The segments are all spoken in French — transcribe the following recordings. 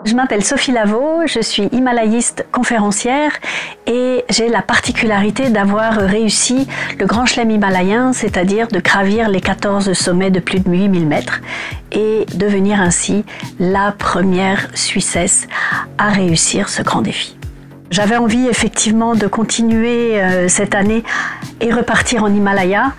Je m'appelle Sophie Lavaux, je suis himalayiste conférencière et j'ai la particularité d'avoir réussi le Grand Chelem himalayen, c'est-à-dire de gravir les 14 sommets de plus de 8000 mètres et devenir ainsi la première Suissesse à réussir ce grand défi. J'avais envie effectivement de continuer cette année et repartir en Himalaya.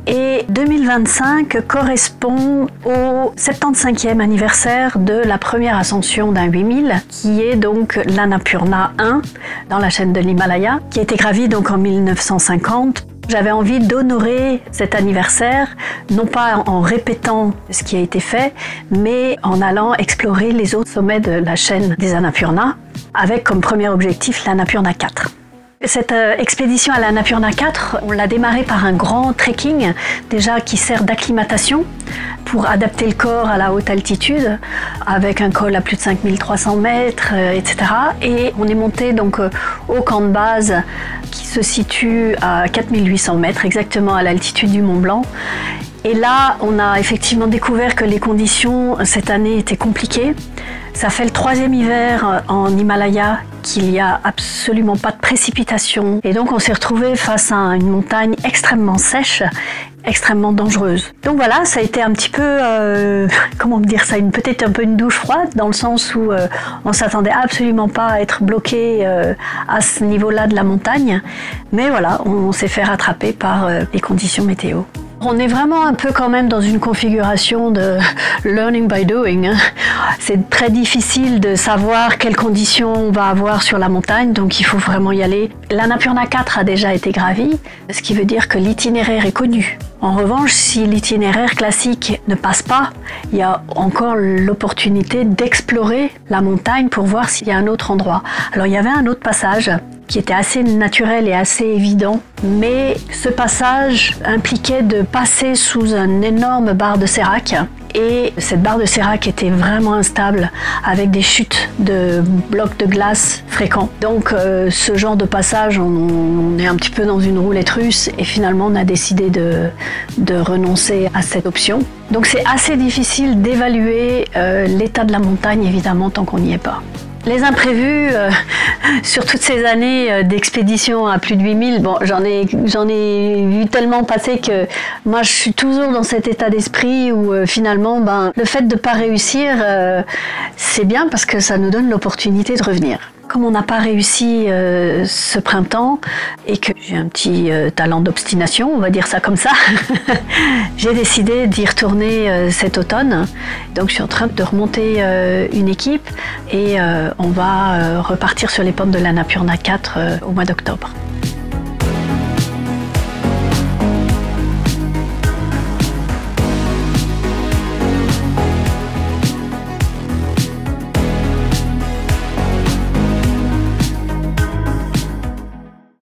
Et 2025 correspond au 75e anniversaire de la première ascension d'un 8000, qui est donc l'Annapurna 1 dans la chaîne de l'Himalaya, qui a été gravie donc en 1950. J'avais envie d'honorer cet anniversaire, non pas en répétant ce qui a été fait, mais en allant explorer les autres sommets de la chaîne des Annapurna, avec comme premier objectif l'Annapurna 4. Cette expédition à l'Annapurna 4, on l'a démarrée par un grand trekking, déjà qui sert d'acclimatation pour adapter le corps à la haute altitude, avec un col à plus de 5300 mètres, etc. Et on est monté donc au camp de base qui se situe à 4800 mètres, exactement à l'altitude du Mont Blanc. Et là, on a effectivement découvert que les conditions cette année étaient compliquées. Ça fait le 3e hiver en Himalaya qu'il n'y a absolument pas de précipitations. Et donc on s'est retrouvé face à une montagne extrêmement sèche, extrêmement dangereuse. Donc voilà, ça a été un petit peu, comment dire ça, peut-être un peu une douche froide, dans le sens où on s'attendait absolument pas à être bloqué à ce niveau-là de la montagne. Mais voilà, on s'est fait rattraper par les conditions météo. On est vraiment un peu quand même dans une configuration de learning by doing. C'est très difficile de savoir quelles conditions on va avoir sur la montagne, donc il faut vraiment y aller. L'Annapurna 4 a déjà été gravie, ce qui veut dire que l'itinéraire est connu. En revanche, si l'itinéraire classique ne passe pas, il y a encore l'opportunité d'explorer la montagne pour voir s'il y a un autre endroit. Alors il y avait un autre passage qui était assez naturel et assez évident, mais ce passage impliquait de passer sous une énorme barre de sérac. Et cette barre de sérac était vraiment instable, avec des chutes de blocs de glace fréquents. Donc ce genre de passage, on est un petit peu dans une roulette russe et finalement on a décidé de renoncer à cette option. Donc c'est assez difficile d'évaluer l'état de la montagne, évidemment, tant qu'on n'y est pas. Les imprévus, sur toutes ces années d'expédition à plus de 8000, bon, j'en ai vu tellement passer que moi je suis toujours dans cet état d'esprit où finalement le fait de ne pas réussir, c'est bien parce que ça nous donne l'opportunité de revenir. Comme on n'a pas réussi ce printemps et que j'ai un petit talent d'obstination, on va dire ça comme ça, j'ai décidé d'y retourner cet automne. Donc je suis en train de remonter une équipe et on va repartir sur les pentes de l'Annapurna 4 au mois d'octobre.